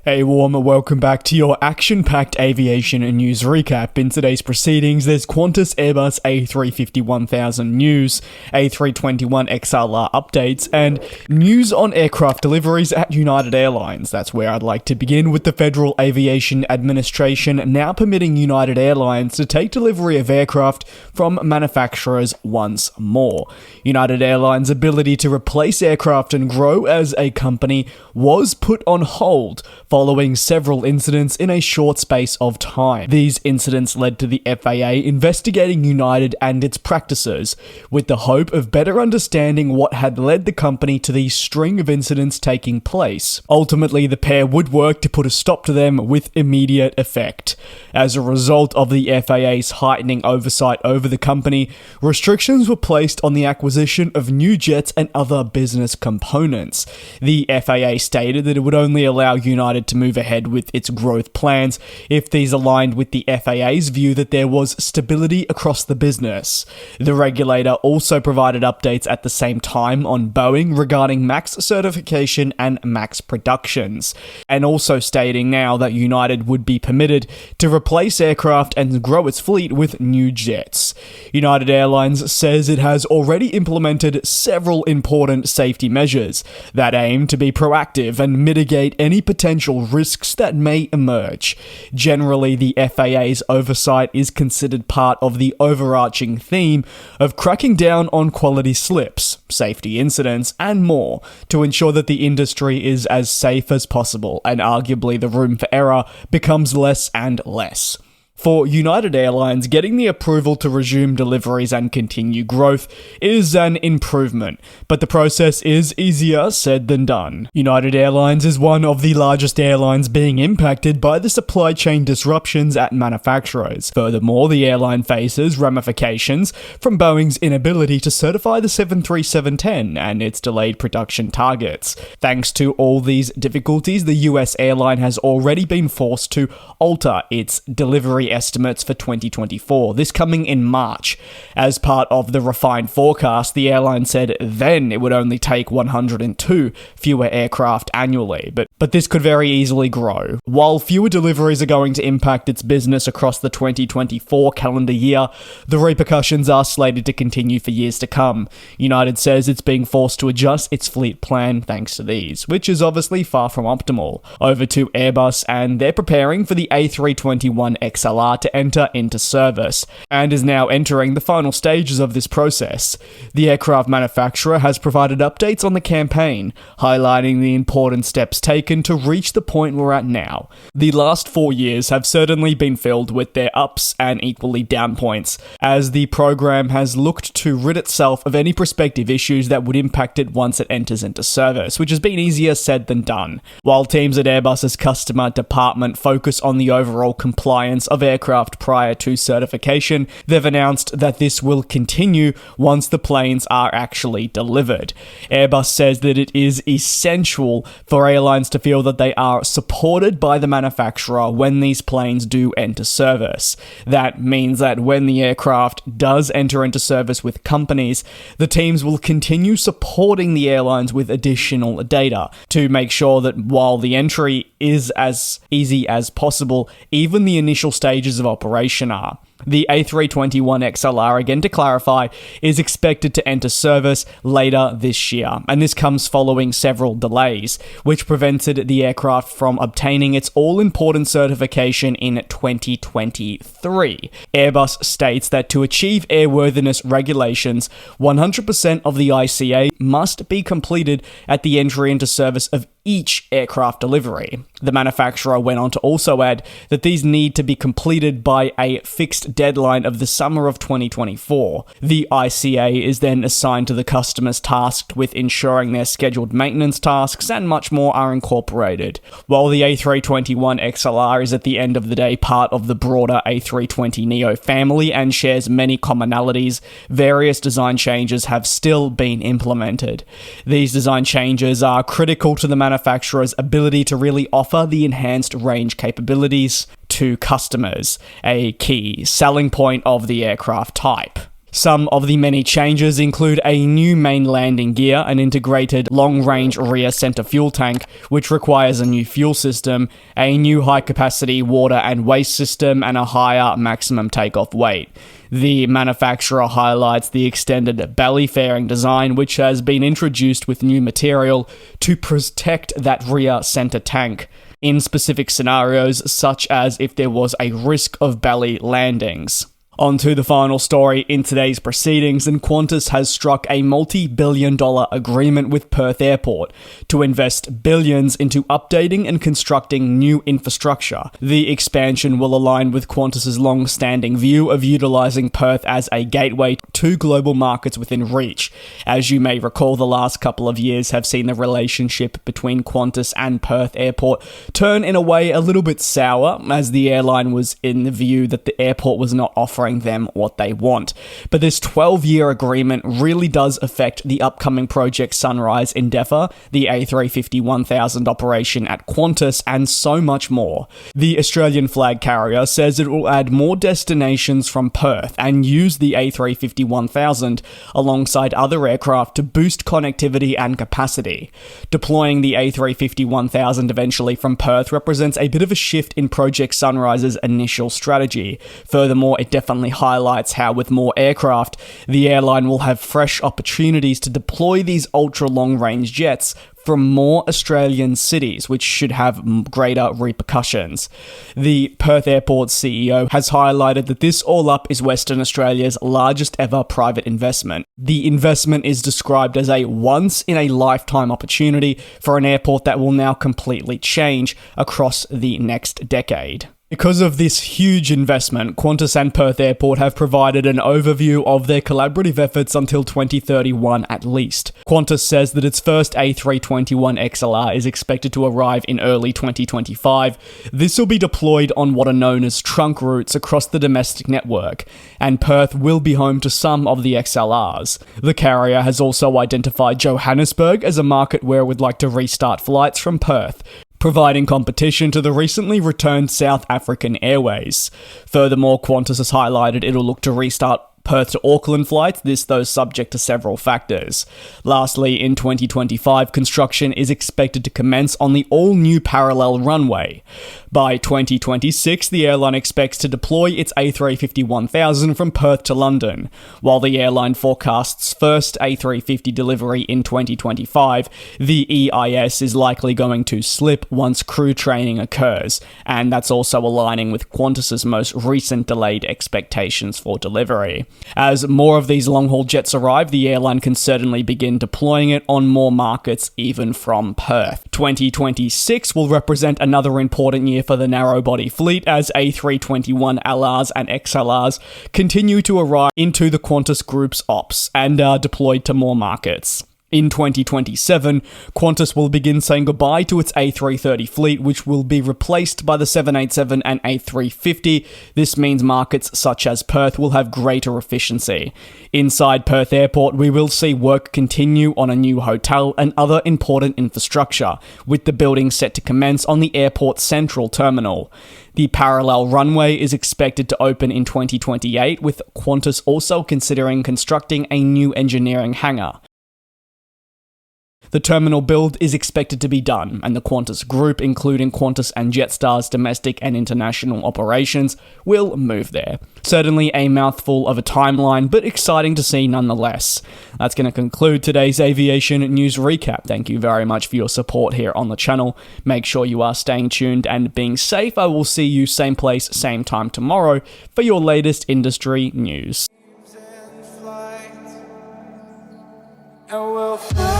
A warm welcome back to your action-packed aviation news recap. In today's proceedings, there's Qantas Airbus A350-1000 news, A321XLR updates, and news on aircraft deliveries at United Airlines. That's where I'd like to begin, with the Federal Aviation Administration now permitting United Airlines to take delivery of aircraft from manufacturers once more. United Airlines' ability to replace aircraft and grow as a company was put on hold following several incidents in a short space of time. These incidents led to the FAA investigating United and its practices, with the hope of better understanding what had led the company to the string of incidents taking place. Ultimately, the pair would work to put a stop to them with immediate effect. As a result of the FAA's heightening oversight over the company, restrictions were placed on the acquisition of new jets and other business components. The FAA stated that it would only allow United to move ahead with its growth plans if these aligned with the FAA's view that there was stability across the business. The regulator also provided updates at the same time on Boeing regarding MAX certification and MAX productions, and also stating now that United would be permitted to replace aircraft and grow its fleet with new jets. United Airlines says it has already implemented several important safety measures that aim to be proactive and mitigate any potential risks that may emerge. Generally, the FAA's oversight is considered part of the overarching theme of cracking down on quality slips, safety incidents, and more to ensure that the industry is as safe as possible, and arguably the room for error becomes less and less. For United Airlines, getting the approval to resume deliveries and continue growth is an improvement, but the process is easier said than done. United Airlines is one of the largest airlines being impacted by the supply chain disruptions at manufacturers. Furthermore, the airline faces ramifications from Boeing's inability to certify the 737-10 and its delayed production targets. Thanks to all these difficulties, the US airline has already been forced to alter its delivery estimates for 2024, this coming in March. As part of the refined forecast, the airline said then it would only take 102 fewer aircraft annually, but this could very easily grow. While fewer deliveries are going to impact its business across the 2024 calendar year, the repercussions are slated to continue for years to come. United says it's being forced to adjust its fleet plan thanks to these, which is obviously far from optimal. Over to Airbus, and they're preparing for the A321XLR to enter into service, and is now entering the final stages of this process. The aircraft manufacturer has provided updates on the campaign, highlighting the important steps taken to reach the point we're at now. The last 4 years have certainly been filled with their ups and equally down points, as the program has looked to rid itself of any prospective issues that would impact it once it enters into service, which has been easier said than done. While teams at Airbus's customer department focus on the overall compliance of aircraft prior to certification, they've announced that this will continue once the planes are actually delivered. Airbus says that it is essential for airlines to feel that they are supported by the manufacturer when these planes do enter service. That means that when the aircraft does enter into service with companies, the teams will continue supporting the airlines with additional data to make sure that while the entry is as easy as possible, even the initial stages of operation are. The A321XLR, again to clarify, is expected to enter service later this year, and this comes following several delays, which prevented the aircraft from obtaining its all-important certification in 2023. Airbus states that to achieve airworthiness regulations, 100% of the ICA must be completed at the entry into service of each aircraft delivery. The manufacturer went on to also add that these need to be completed by a fixed deadline of the summer of 2024. The ICA is then assigned to the customers tasked with ensuring their scheduled maintenance tasks and much more are incorporated. While the A321XLR is at the end of the day part of the broader A320neo family and shares many commonalities, various design changes have still been implemented. These design changes are critical to the manufacturer's ability to really offer the enhanced range capabilities to customers, a key selling point of the aircraft type. Some of the many changes include a new main landing gear, an integrated long-range rear center fuel tank, which requires a new fuel system, a new high-capacity water and waste system, and a higher maximum takeoff weight. The manufacturer highlights the extended belly fairing design, which has been introduced with new material to protect that rear center tank in specific scenarios, such as if there was a risk of belly landings. On to the final story in today's proceedings, and Qantas has struck a multi-billion-dollar agreement with Perth Airport to invest billions into updating and constructing new infrastructure. The expansion will align with Qantas's long-standing view of utilising Perth as a gateway to global markets within reach. As you may recall, the last couple of years have seen the relationship between Qantas and Perth Airport turn in a way a little bit sour, as the airline was in the view that the airport was not offering them what they want. But this 12-year agreement really does affect the upcoming Project Sunrise endeavour, the A350-1000 operation at Qantas, and so much more. The Australian flag carrier says it will add more destinations from Perth and use the A350-1000 alongside other aircraft to boost connectivity and capacity. Deploying the A350-1000 eventually from Perth represents a bit of a shift in Project Sunrise's initial strategy. Furthermore, it definitely highlights how with more aircraft, the airline will have fresh opportunities to deploy these ultra-long-range jets from more Australian cities, which should have greater repercussions. The Perth Airport CEO has highlighted that this all up is Western Australia's largest ever private investment. The investment is described as a once-in-a-lifetime opportunity for an airport that will now completely change across the next decade. Because of this huge investment, Qantas and Perth Airport have provided an overview of their collaborative efforts until 2031 at least. Qantas says that its first A321XLR is expected to arrive in early 2025. This will be deployed on what are known as trunk routes across the domestic network, and Perth will be home to some of the XLRs. The carrier has also identified Johannesburg as a market where it would like to restart flights from Perth, providing competition to the recently returned South African Airways. Furthermore, Qantas has highlighted it'll look to restart Perth to Auckland flights, this though subject to several factors. Lastly, in 2025, construction is expected to commence on the all-new parallel runway. By 2026, the airline expects to deploy its A350-1000 from Perth to London. While the airline forecasts first A350 delivery in 2025, the EIS is likely going to slip once crew training occurs, and that's also aligning with Qantas's most recent delayed expectations for delivery. As more of these long-haul jets arrive, the airline can certainly begin deploying it on more markets, even from Perth. 2026 will represent another important year for the narrow-body fleet as A321LRs and XLRs continue to arrive into the Qantas Group's ops and are deployed to more markets. In 2027, Qantas will begin saying goodbye to its A330 fleet, which will be replaced by the 787 and A350. This means markets such as Perth will have greater efficiency. Inside Perth Airport, we will see work continue on a new hotel and other important infrastructure, with the building set to commence on the airport's central terminal. The parallel runway is expected to open in 2028, with Qantas also considering constructing a new engineering hangar. The terminal build is expected to be done, and the Qantas Group, including Qantas and Jetstar's domestic and international operations, will move there. Certainly a mouthful of a timeline, but exciting to see nonetheless. That's going to conclude today's aviation news recap. Thank you very much for your support here on the channel. Make sure you are staying tuned and being safe. I will see you same place, same time tomorrow for your latest industry news. And we'll fly.